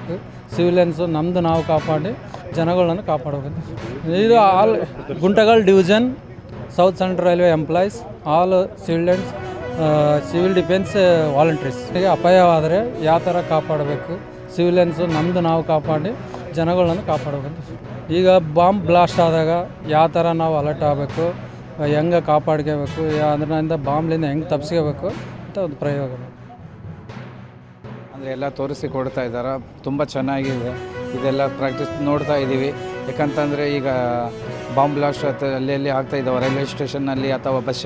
ಕಾಪಾಡಬೇಕು. ಸಿವಿಲಿಯನ್ಸು ನಮ್ಮದು ನಾವು ಕಾಪಾಡಿ ಜನಗಳನ್ನು ಕಾಪಾಡಬೇಕು. ಇದು all Guntakal division south central railway employees, all civilians, civil defence volunteers ಅಪಾಯವಾದರೆ ಯಾವ ಥರ ಕಾಪಾಡಬೇಕು, ಸಿವಿಲಿಯನ್ಸು ನಮ್ಮದು ನಾವು ಕಾಪಾಡಿ ಜನಗಳನ್ನು ಕಾಪಾಡಬೇಕು. ಈಗ ಬಾಂಬ್ ಬ್ಲಾಸ್ಟ್ ಆದಾಗ ಯಾವ ಥರ ನಾವು ಅಲರ್ಟ್ ಆಗಬೇಕು, ಹೆಂಗೆ ಕಾಪಾಡ್ಕೋಬೇಕು, ಅದರಿಂದ ಬಾಂಬ್ಲಿಂದ ಹೆಂಗೆ ತಪ್ಪಿಸ್ಕೋಬೇಕು ಅಂತ ಒಂದು ಪ್ರಯೋಗ ಅಂದರೆ ಎಲ್ಲ ತೋರಿಸಿ ಕೊಡ್ತಾ ಇದ್ದಾರೆ. ತುಂಬ ಚೆನ್ನಾಗಿದೆ. ಇದೆಲ್ಲ ಪ್ರಾಕ್ಟೀಸ್ ನೋಡ್ತಾ ಇದ್ದೀವಿ. ಯಾಕಂತಂದರೆ ಈಗ ಬಾಂಬ್ ಬ್ಲಾಸ್ಟ್ ಅಲ್ಲಿ ಆಗ್ತಾ ಇದ್ದಾವೆ ರೈಲ್ವೆ ಸ್ಟೇಷನ್ನಲ್ಲಿ ಅಥವಾ ಬಸ್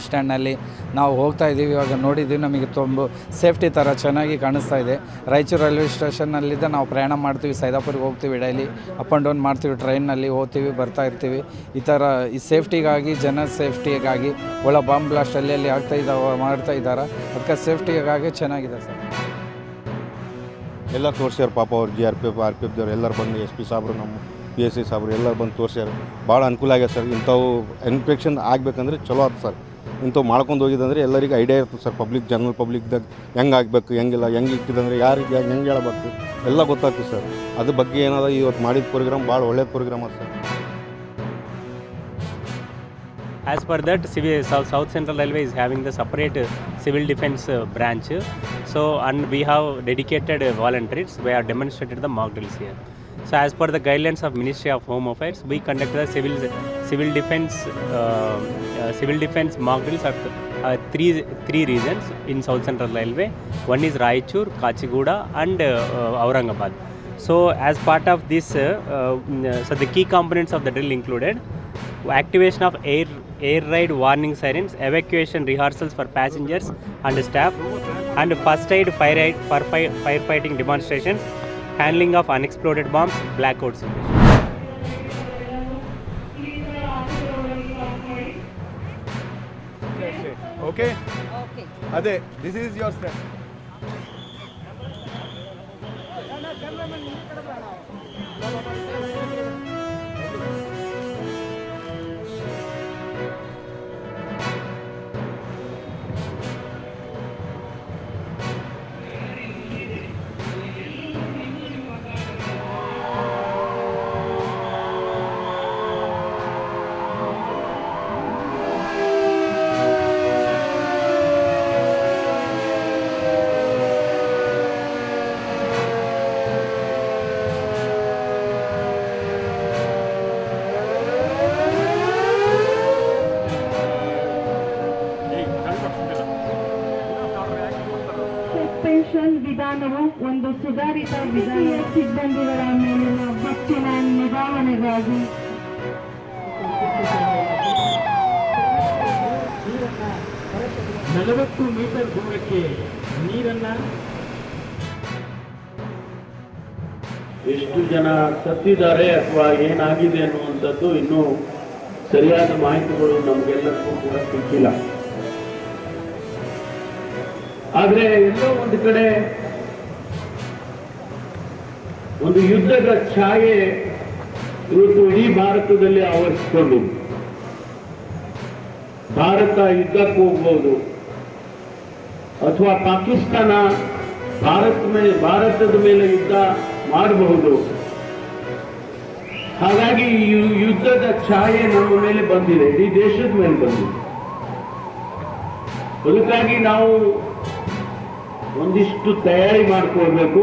ಸ್ಟ್ಯಾಂಡ್ನಲ್ಲಿ ನಾವು ಹೋಗ್ತಾ ಇದ್ದೀವಿ. ಇವಾಗ ನೋಡಿದ್ದೀವಿ, ನಮಗೆ ತುಂಬ ಸೇಫ್ಟಿ ಥರ ಚೆನ್ನಾಗಿ ಕಾಣಿಸ್ತಾ ಇದೆ. ರಾಯಚೂರು ರೈಲ್ವೆ ಸ್ಟೇಷನ್ನಲ್ಲಿದ್ದ ನಾವು ಪ್ರಯಾಣ ಮಾಡ್ತೀವಿ, ಸೈದಾಪುರಿಗೆ ಹೋಗ್ತೀವಿ, ಡೈಲಿ ಅಪ್ ಆ್ಯಂಡ್ ಡೌನ್ ಮಾಡ್ತೀವಿ, ಟ್ರೈನ್ನಲ್ಲಿ ಹೋಗ್ತೀವಿ, ಬರ್ತಾ ಇರ್ತೀವಿ. ಈ ಥರ ಈ ಸೇಫ್ಟಿಗಾಗಿ, ಜನ ಸೇಫ್ಟಿಗಾಗಿ ಒಳ ಬಾಂಬ್ ಬ್ಲಾಸ್ಟ್ ಅಲ್ಲಿ ಆಗ್ತಾ ಇದ್ದಾವೆ, ಮಾಡ್ತಾ ಇದ್ದಾರೆ. ಅದಕ್ಕೆ ಸೇಫ್ಟಿಗಾಗಿ ಚೆನ್ನಾಗಿದೆ ಸರ್. ಎಲ್ಲ ತೋರಿಸ್ಯಾರ ಪಾಪ ಅವ್ರು GRPF RPFದವ್ರು ಎಲ್ಲರೂ ಬಂದು SP ಸಾಬ್ರು, ನಮ್ಮ PSI ಸಾಬ್ರು ಎಲ್ಲರೂ ಬಂದು ತೋರಿಸ್ಯಾರ. ಭಾಳ ಅನುಕೂಲ ಆಗ್ಯದ ಸರ್. ಇಂಥವು ಇನ್ಫೆಕ್ಷನ್ ಆಗಬೇಕಂದ್ರೆ ಚಲೋ ಆಯ್ತು ಸರ್. ಇಂಥವು ಮಾಡ್ಕೊಂಡು ಹೋಗಿದಂದ್ರೆ ಎಲ್ಲರಿಗೂ ಐಡಿಯಾ ಇರ್ತದೆ ಸರ್. ಜನರಲ್ ಪಬ್ಲಿಕ್ದಾಗ ಹೆಂಗೆ ಆಗಬೇಕು, ಹೆಂಗಿಲ್ಲ, ಹೆಂಗೆ ಇಟ್ಟಿದಂದ್ರೆ ಯಾರಿಗೆ ಹೆಂಗೆ ಹೇಳಬೇಕು ಎಲ್ಲ ಗೊತ್ತಾಗ್ತದೆ ಸರ್. ಅದ್ರ ಬಗ್ಗೆ ಏನಾದ ಇವತ್ತು ಮಾಡಿದ ಪ್ರೋಗ್ರಾಮ್ ಭಾಳ ಒಳ್ಳೆಯ ಪ್ರೋಗ್ರಾಮ್ ಅದು sir. As per that, South Central Railway is having the separate civil defense branch. So, and we have dedicated volunteers. We have demonstrated the mock drills here. So, as per the guidelines of Ministry of Home Affairs, we conduct the civil defense mock drills at three regions in South Central Railway. One is Raichur, Kachiguda, and Aurangabad. So, as part of this, so the key components of the drill included activation of air raid warning sirens, evacuation rehearsals for passengers and staff, and first aid firefighting demonstrations, handling of unexploded bombs, blackout simulation. Okay? Okay. Ade, this is your step. ವಿಧಾನವು ಒಂದು ಸುಧಾರಿತ ವಿಧಾನ ಸಿಬ್ಬಂದಿಗಳ ಮೇಲಿನ ಬಚ್ಚಿನ ನಿಗಾವಣೆಗಾಗಿ 40 metre ದೂರಕ್ಕೆ ನೀರನ್ನ ಎಷ್ಟು ಜನ ಸತ್ತಿದ್ದಾರೆ ಅಥವಾ ಏನಾಗಿದೆ ಅನ್ನುವಂಥದ್ದು ಇನ್ನೂ ಸರಿಯಾದ ಮಾಹಿತಿಗಳು ನಮಗೆಲ್ಲರಿಗೂ ಕೂಡ ಸಿಕ್ಕಿಲ್ಲ. ಆದರೆ ಎಲ್ಲೋ ಒಂದು ಕಡೆ ಒಂದು ಯುದ್ಧದ ಛಾಯೆ ಇವತ್ತು ಇಡೀ ಭಾರತದಲ್ಲಿ ಆವರಿಸಿಕೊಂಡು ಭಾರತ ಯುದ್ಧಕ್ಕೆ ಹೋಗ್ಬೋದು ಅಥವಾ ಪಾಕಿಸ್ತಾನ ಭಾರತದ ಮೇಲೆ ಯುದ್ಧ ಮಾಡಬಹುದು. ಹಾಗಾಗಿ ಈ ಯುದ್ಧದ ಛಾಯೆ ನಮ್ಮ ಮೇಲೆ ಬಂದಿದೆ, ಇಡೀ ದೇಶದ ಮೇಲೆ ಬಂದಿದೆ. ಅದಕ್ಕಾಗಿ ನಾವು ಒಂದಿಷ್ಟು ತಯಾರಿ ಮಾಡಿಕೊಳ್ಬೇಕು.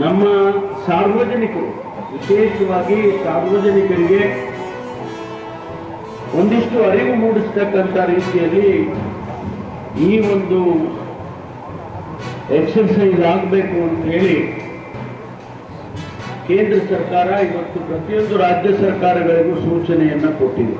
ನಮ್ಮ ಸಾರ್ವಜನಿಕರು, ವಿಶೇಷವಾಗಿ ಸಾರ್ವಜನಿಕರಿಗೆ ಒಂದಿಷ್ಟು ಅರಿವು ಮೂಡಿಸ್ತಕ್ಕಂಥ ರೀತಿಯಲ್ಲಿ ಈ ಒಂದು ಎಕ್ಸರ್ಸೈಸ್ ಆಗಬೇಕು ಅಂತ ಹೇಳಿ ಕೇಂದ್ರ ಸರ್ಕಾರ ಇವತ್ತು ಪ್ರತಿಯೊಂದು ರಾಜ್ಯ ಸರ್ಕಾರಗಳಿಗೂ ಸೂಚನೆಯನ್ನ ಕೊಟ್ಟಿದೆ.